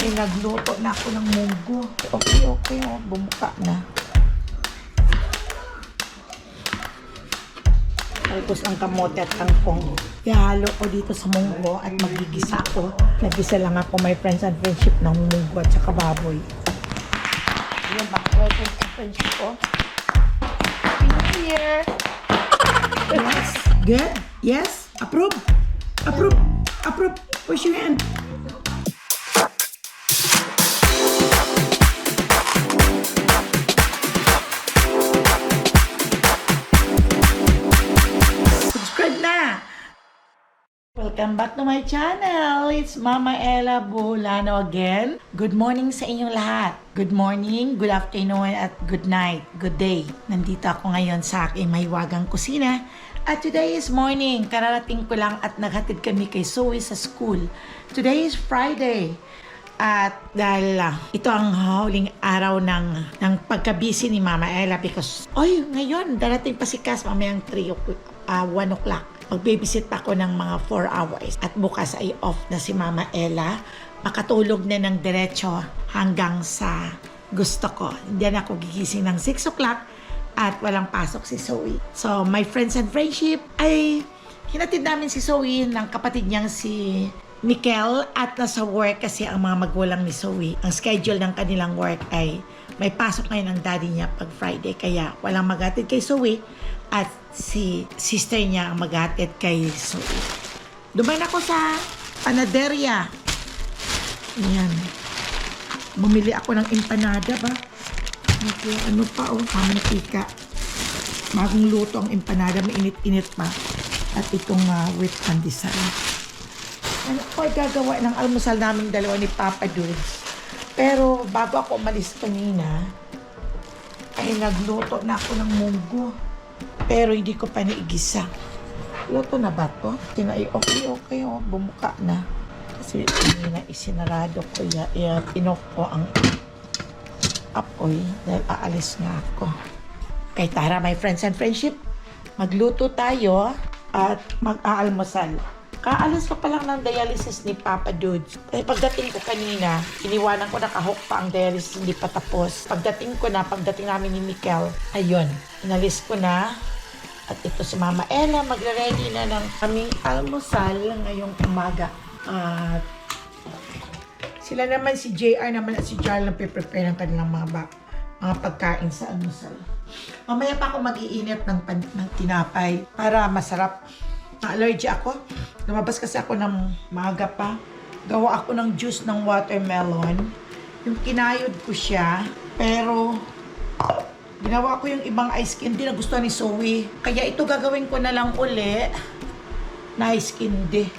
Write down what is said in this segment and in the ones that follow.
Ay, nagluto na ako ng munggo. Okay, oh. Bumuka na. Talbos ang kamote at kangkong. Ihalo ko dito sa munggo at magigisa ko. Nagisa lang ako, my friends and friendship ng munggo at saka baboy. Yan ba? Friends and friendship ko. Here. Yes. Good. Yes. Approve. Approve. Approve. Push your hand. Welcome back to my channel. It's Mama Ella Bulano again. Good morning sa inyong lahat. Good morning, good afternoon, at good night, good day. Nandito ako ngayon sa aking mahiwagang kusina. At today is morning. Kararating ko lang at naghatid kami kay Zoe sa school. Today is Friday. At dahil ito ang huling araw ng pagka-busy ni Mama Ella because, ngayon, darating pa si Cass mamayang 1 o'clock. Mag-babysit pa ako ng mga 4 hours. At bukas ay off na si Mama Ella. Makatulog na ng diretso hanggang sa gusto ko. Hindi na ako gigising ng 6 o'clock at walang pasok si Zoe. So, my friends and friendship ay hinatid namin si Zoe ng kapatid niyang si Mikel at nasa work kasi ang mga magulang ni Zoe. Ang schedule ng kanilang work ay may pasok ngayon ang daddy niya pag Friday kaya walang maghatid kay Zoe at si sister niya ang maghatid kay Zoe. Dumain ako sa panaderia. Ayan. Bumili ako ng empanada ba? Okay, ano pa mantika. Bagong luto ang empanada, mainit-init pa. At itong with pandesal. Ano po gagawa ng almusal namin dalawa ni Papa Dudes. Pero bago ako umalis kanina, ay nagluto na ako ng munggo. Pero hindi ko pa naigisa. Luto na ba to? Okay, bumuka na. Kasi kanina isinarado ko inoff ko ang apoy dahil aalis nga ako. Kay tara, my friends and friendship, magluto tayo at mag-aalmusal. Kaalis pa lang ng dialysis ni Papa Dudes. Eh, pagdating ko kanina, iniwanan ko nakahook pa ang dialysis, hindi pa tapos. Pagdating namin ni Mikel, ayun, inalis ko na. At ito si Mama Ella, magre-ready na ng aming almusal ngayong umaga. At sila naman, si JR naman at si Jarl na prepare ng kanilang mga pagkain sa almusal. Mamaya pa ako mag-iinit ng tinapay para masarap. Na-allergy ako. Lumabas kasi ako ng maaga pa. Gawa ako ng juice ng watermelon. Yung kinayod ko siya. Pero ginawa ko yung ibang ice candy na gusto ni Zoe. Kaya ito gagawin ko na lang uli na ice candy.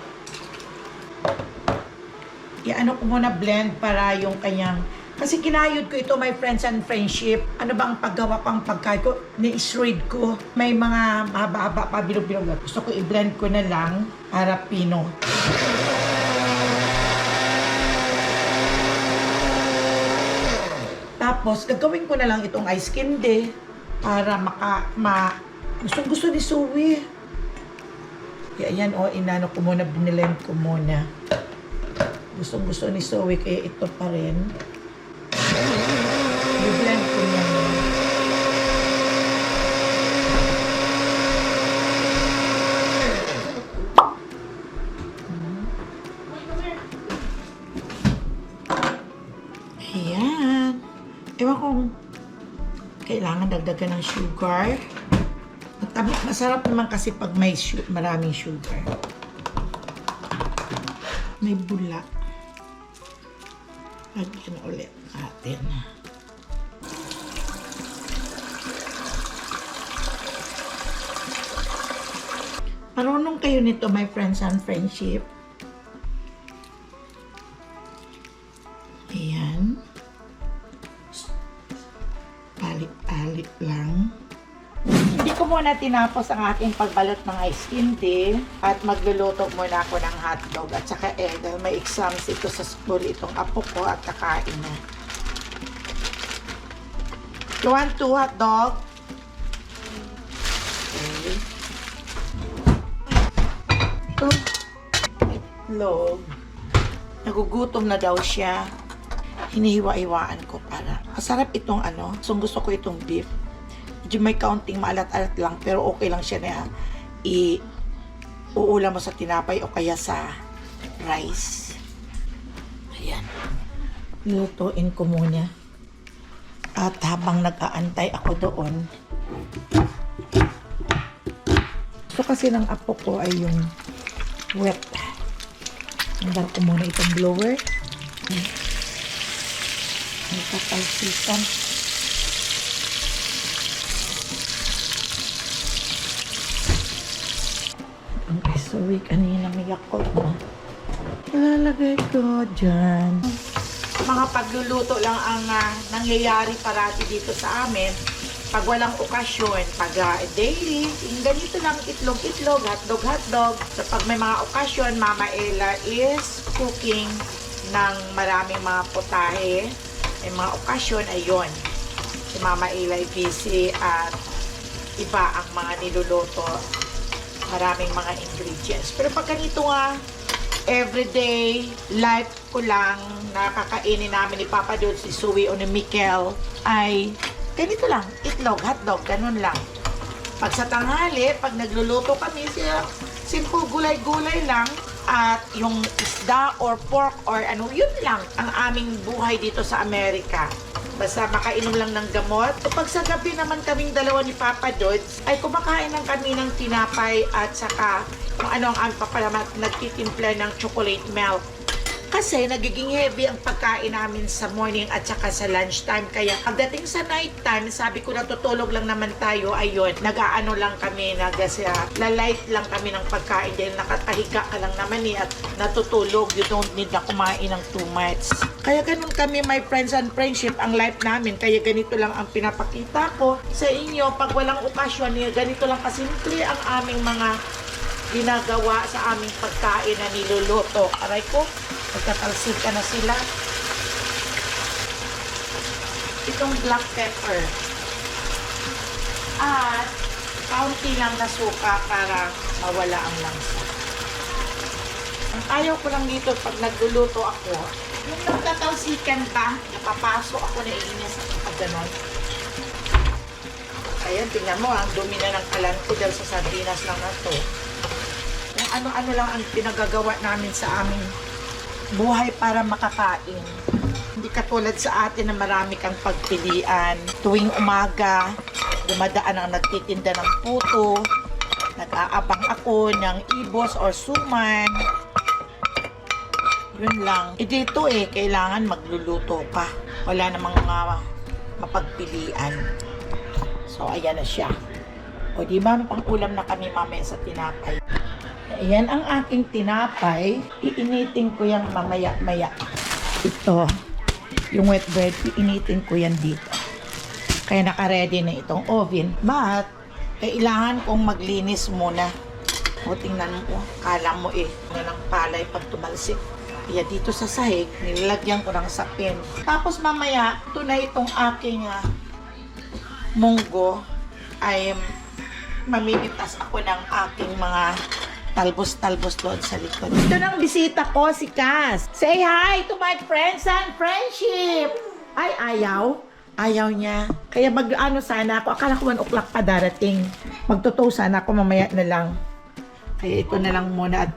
Ano ko muna blend para yung kanyang... Kasi kinayod ko ito, my friends and friendship. Ano ba ang paggawa ko, ang pagkain ko? Ni-shred ko. May mga mahaba-haba pa, bilog-bilog. Gusto ko i-blend ko na lang para pino. Tapos, gagawin ko na lang itong ice candy para gustong-gusto ni Zoe. Kaya yan, inano ko muna, binilend ko muna. Gustong-gusto ni Zoe, kaya ito pa rin. I-blend ko yan. Ayan. Ewan kung kailangan dagdagan ng sugar. Masarap naman kasi pag may maraming sugar. May bula. Lagyan ulit natin. Marunong kayo nito, my friends and friendship. Ayan. Palit-palit lang. Hindi ko muna tinapos ang aking pagbalot ng ice candy at magluluto muna ako ng hotdog at saka dahil may exams ito sa school itong apo ko at kakain na. You want 2 hotdog? Okay. Itlog. Nagugutom na daw siya. hinihiwa-hiwaan ko para. Masarap itong ano. So gusto ko itong beef. Medyo may kaunting maalat-alat lang pero okay lang siya na uulam mo sa tinapay o kaya sa rice. Ayan. Lutuin ko muna. At habang nag-aantay ako doon, gusto kasi ng apo ko ay yung wet. Hanggang ko muna itong blower. May katalsikan. Ang isoy kanina may Yakult na. Ilalagay ko dyan. Mga pagluluto lang ang nangyayari parati dito sa amin. Pag walang okasyon, pag daily, ganito lang itlog-itlog, hotdog-hotdog. So pag may mga okasyon, Mama Ella is cooking ng maraming mga putahe. May mga okasyon, ayun. Si Mama Ella ay busy at iba ang mga niluluto. Maraming mga ingredients. Pero pag ganito nga, everyday life ko lang nakakainin namin ni Papa Dude, si Suey o ni Mikel ay ganito lang, itlog, hotdog, ganun lang. Pag sa tanghali, pag nagluluto kami, simple gulay-gulay lang at yung isda or pork or ano, yun lang ang aming buhay dito sa Amerika. Basta makainom lang ng gamot. O pag sa gabi naman kaming dalawa ni Papa Dudes, ay kumakain lang kami ng tinapay at saka kung ano ang aming papalamat, nagtitimpla ng chocolate milk. Kasi nagiging heavy ang pagkain namin sa morning at saka sa lunchtime. Kaya pagdating sa nighttime, sabi ko natutulog lang naman tayo. Ayun, nag-aano lang kami, lalait lang kami ng pagkain. Dahil nakatahiga ka lang naman at natutulog. You don't need na kumain ng too much. Kaya ganun kami, my friends and friendship, ang life namin. Kaya ganito lang ang pinapakita ko sa inyo. Pag walang okasyon, ganito lang kasimple ang aming mga ginagawa sa aming pagkain na niluluto. Aray ko, magkatalsik ka na sila. Itong black pepper. At kaunti lang na suka para mawala ang langsa. Ang ayaw ko lang dito pag nagluluto ako, yung nagtatalsikan ka, napapasok ako na iinis pag ganon. Ayan, tingnan mo, ang dumi na ng kalan ko dahil sa sardinas lang na to. Yung ano-ano lang ang pinagagawa namin sa aming buhay para makakain. Hindi katulad sa atin na marami kang pagpilian. Tuwing umaga, dumadaan ang nagtitinda ng puto. Nag-aabang ako ng ibos or suman. Yun lang. Dito kailangan magluluto ka. Wala namang mapagpilian. So, ayan na siya. O, di ba, pang-ulam na kami mamaya sa tinapay. Ayan ang aking tinapay. Iinitin ko yan mamaya-maya. Ito, yung wet bread, iinitin ko yan dito. Kaya naka-ready na itong oven. But, kailangan kong maglinis muna. O, tingnan mo, kala mo ng palay pag tumalsik. Kaya dito sa sahig, nilagyan ko ng sapin. Tapos mamaya, ito na itong aking munggo ay mamimitas ako ng aking mga talbos-talbos doon sa likod. Ito nang bisita ko, si Cass. Say hi to my friends and friendship! Ay, ayaw. Ayaw niya. Kaya mag-ano sana ako. Akala ko 1 o'clock pa darating. Magtotoo sana ako mamaya na lang. Kaya ito na lang muna at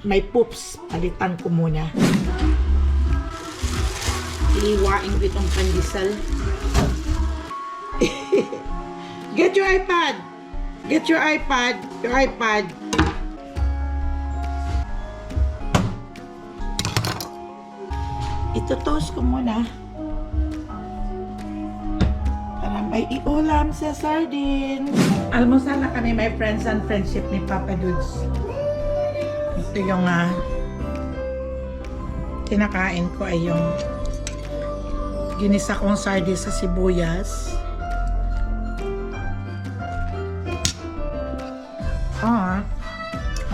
may poops. Palitan ko muna. Iiwain ko itong pandesal. Get your iPad! Get your iPad! Your iPad! Ito-toast ko muna. Para may iulam sa sardine. Almusal na kami, my friends and friendship ni Papa Dudes. Ito yung kinakain ko ay yung ginisa kong sardine sa sibuyas.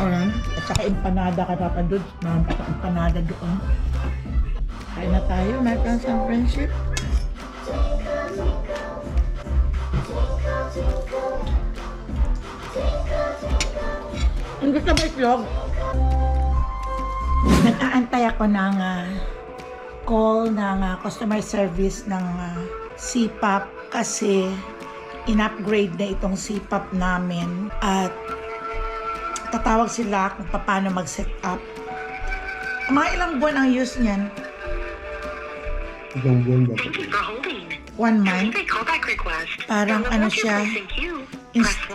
Ayan. At saka empanada ka Papa Dudes. Meron pa empanada doon. Kain na tayo, my friends and friendship. Hindi ka ba itlog? Nag-aantay ako ng call ng customer service ng CPAP kasi in-upgrade na itong CPAP namin at tatawag sila kung paano mag-set up. Mga ilang buwan ang use niyan? Ilang buwan ba? 1 month? Parang ano siya,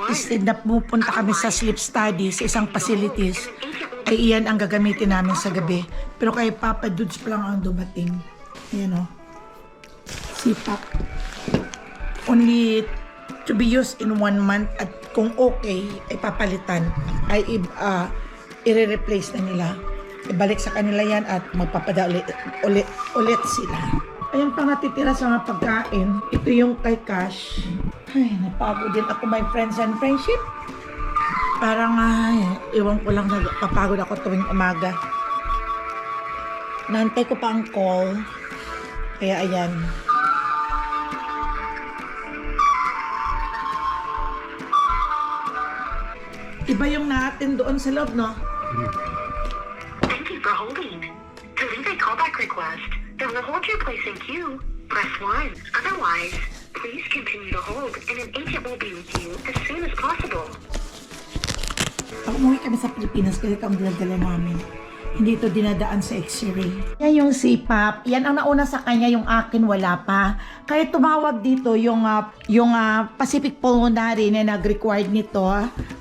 instead na pupunta kami sa sleep study sa isang facilities, ay iyan ang gagamitin namin sa gabi. Pero kay Papa Dudes pa lang ang dumating. Ayan o. CPAP. Only to be used in 1 month at kung okay, ay papalitan. Ay i-replace na nila. Ibalik sa kanila yan at magpapada ulit sila. Ayan pa natitira sa mga pagkain. Ito yung kay Cash. Ay, napagod din ako my friends and friendship. Parang iwan ko lang napapagod ako tuwing umaga. Nantay ko pa ang call. Kaya ayan. Iba yung natin doon sa loob, no? Thank you for holding. To leave a callback request that will hold your place in queue, press 1. Otherwise, please continue to hold and an agent will be with you as soon as possible. Pag umuwi kami sa Pilipinas, ganito ang dinadala namin. Hindi ito dinadaan sa X-ray. Yan yung CPAP. Yan ang nauna sa kanya, yung akin wala pa. Kaya tumawag dito yung Pacific Pulmonary na nag-required nito.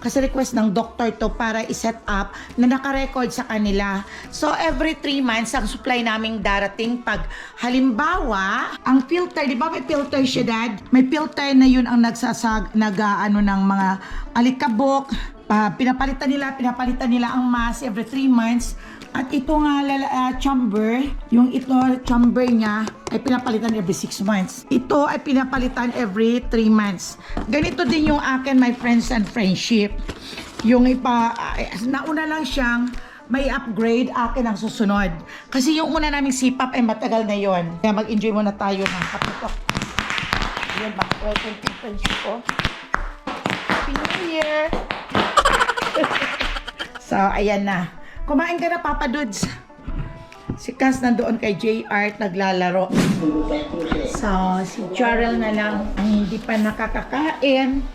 Kasi request ng doctor to para i-set up na naka-record sa kanila. So every 3 months, ang supply naming darating pag halimbawa, ang filter, di ba may filter siya, Dad? May filter na yun ang nag-ano ng mga alikabok. Pinapalitan nila ang mask every 3 months. At ito nga chamber, yung ito chamber niya ay pinapalitan every 6 months. Ito ay pinapalitan every 3 months. Ganito din yung akin, my friends and friendship. Yung nauna lang siyang may upgrade, akin ang susunod. Kasi yung una naming CPAP ay matagal na yon. Kaya mag-enjoy muna tayo ng kapitok. Yan ba? Welcome to friendship ko. Happy New Year! So, ayan na. Kumain ka na, Papa Dudes. Si Cass nandoon kay JR at naglalaro. So, si Jarrell na lang ang hindi pa nakakakain.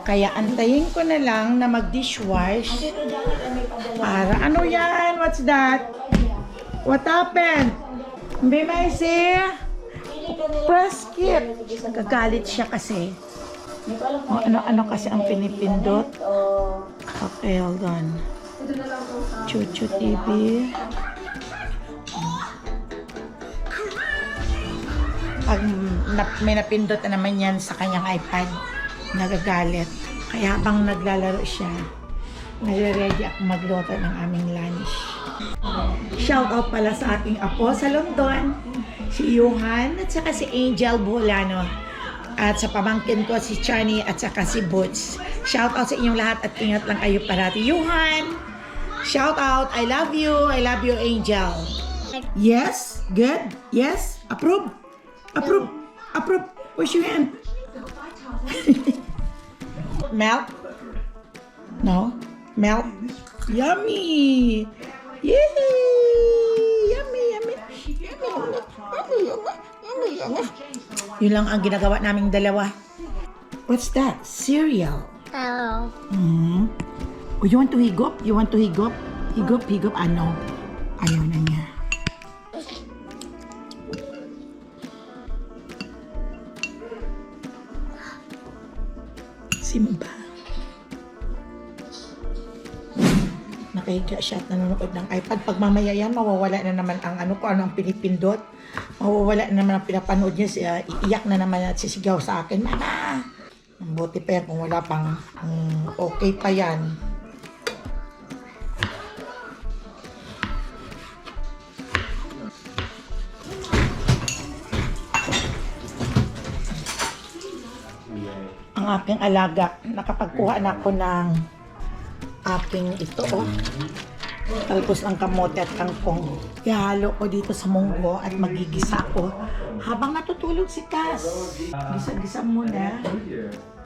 Kaya antayin ko na lang na mag-dishwash. Para ano yan? What's that? What happened? Be Macy? Press skip. Nagagalit siya kasi. Ano kasi ang pinipindot. Okay, hold on. Chuchu TV. Pag may napindot na naman yan sa kanyang iPad, nagagalit. Kaya habang naglalaro siya, nagre-ready ako magluto ng aming lunch. Shout out pala sa aking apo sa London, si Johan at saka si Angel Bolano. At sa pamangkin ko si Chani at saka si Boots. Shout out sa inyong lahat at ingat lang kayo parati. Johan, shout out. I love you. I love you, Angel. Yes, good. Yes, approve. Approve. Approve. Where's your hand? Melt? No? Melt? Yummy! Yay! Yummy, yummy. Yummy, yummy. Yummy, yummy. Yummy, yummy. Yun lang ang ginagawa naming dalawa. What's that? Cereal. Oh. Mm-hmm. Oh, you want to higop? You want to higop? Higop, higop. Ano? Ayaw na niya. Simba. Nakahiga siya at nanonood ng iPad. Pag mamaya yan, mawawala na naman ang ano ko, ano ang pinipindot. Mawawala na naman ang pinapanood niya. Iiyak na naman at sisigaw sa akin, Mama! Buti pa yan kung wala pang okay pa yan. Ang aking alaga, nakapagkuha na ako ng aking ito, talpos ng kamote at kangkong. Ihalo ko dito sa munggo at magigisa ko habang natutulog si Cass. Gisa-gisa muna.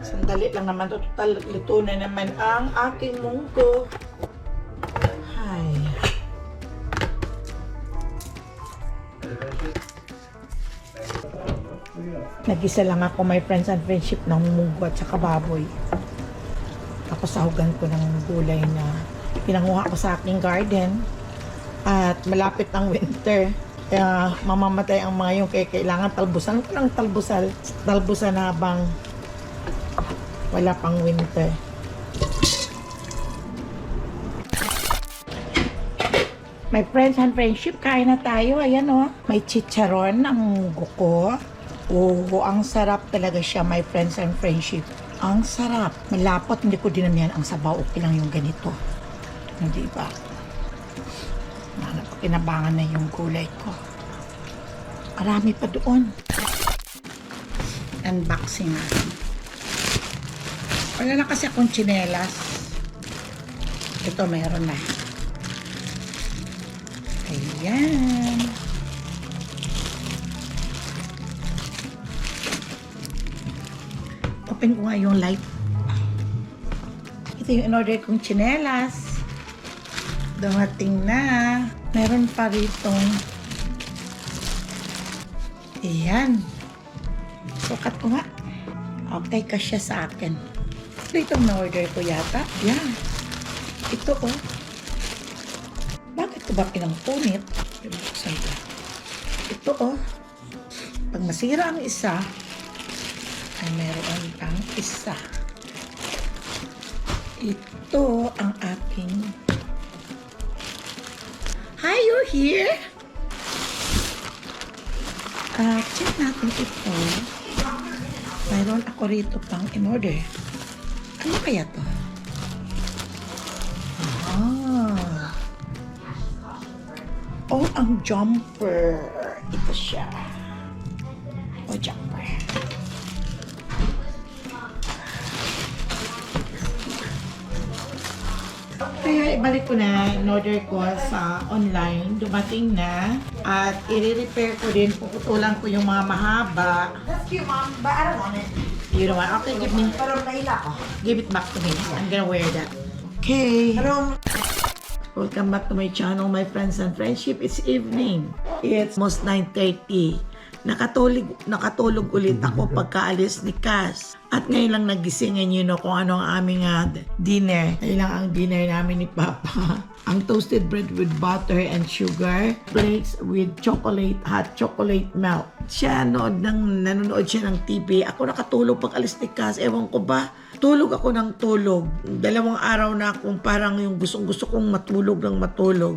Sandali lang naman, total luto na naman ang aking munggo. Hi. Nag-isa lang ako, my friends and friendship, ng munggo at saka baboy. Tapos sahugan ko ng gulay na pinanguha ko sa aking garden. At malapit ang winter. Kaya mamamatay ang mga yung kaya kailangan talbusan ko ng talbusan habang wala pang winter. My friends and friendship, kain na tayo. Ayan o, may chicharon ang guko. Oo, ang sarap talaga siya, my friends and friendship. Ang sarap. Malapot, hindi ko dinamihan ang sabaw. Okay lang yung ganito. Hindi ba? Napakinabangan na yung gulay ko. Marami pa doon. Unboxing natin. Wala na kasi akong tsinelas. Ito meron na. Ayan. Open ko nga yung light. Ito yung in-order kong tsinelas. Dumating na. Meron pa ritong ayan. Sukat ko nga. Okay, kasya sa akin. Ito itong na-order ko yata. Yan. Ito oh. Bakit ko ba pinangpunit? Ito oh. Pag masira ang isa, ay meron pang isa. Ito ang aking. Hi, you're here? Check natin ito. Mayroon ako rito pang in-order. Ano kaya to? Oh, ang jumper. Ito siya. Oh, jumper. Kaya ibalik ko na, in-order ko sa online, dumating na, at i-repair ko din, puputulan ko yung mga mahaba. That's cute, Mom, but I don't want it. You know what? Okay, give me, Pero nahila ko. give it back to me. I'm gonna wear that. Okay. Pero, Welcome back to my channel, my friends and friendship. It's evening. It's almost 9:30. Nakatulog ulit ako pagkaalis ni Cass. At ngayon lang nagising, and you know kung ano ang aming dinner. Ngayon lang ang dinner namin ni Papa. Ang toasted bread with butter and sugar. Plates with chocolate, hot chocolate melt. Nanonood siya ng TV. Ako nakatulog pag alis ni Cass. Ewan ko ba? Tulog ako ng tulog. 2 araw na akong parang yung gusto kong matulog ng matulog.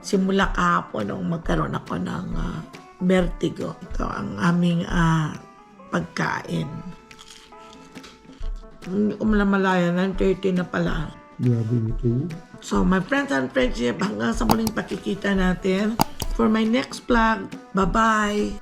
Simula kahapon nung magkaroon ako ng vertigo. Ito ang aming pagkain. Hindi ko malaya, 9:30 na pala. Grabe ito. So, my friends and friendship, hanggang sa muling pakikita natin. For my next vlog, bye-bye!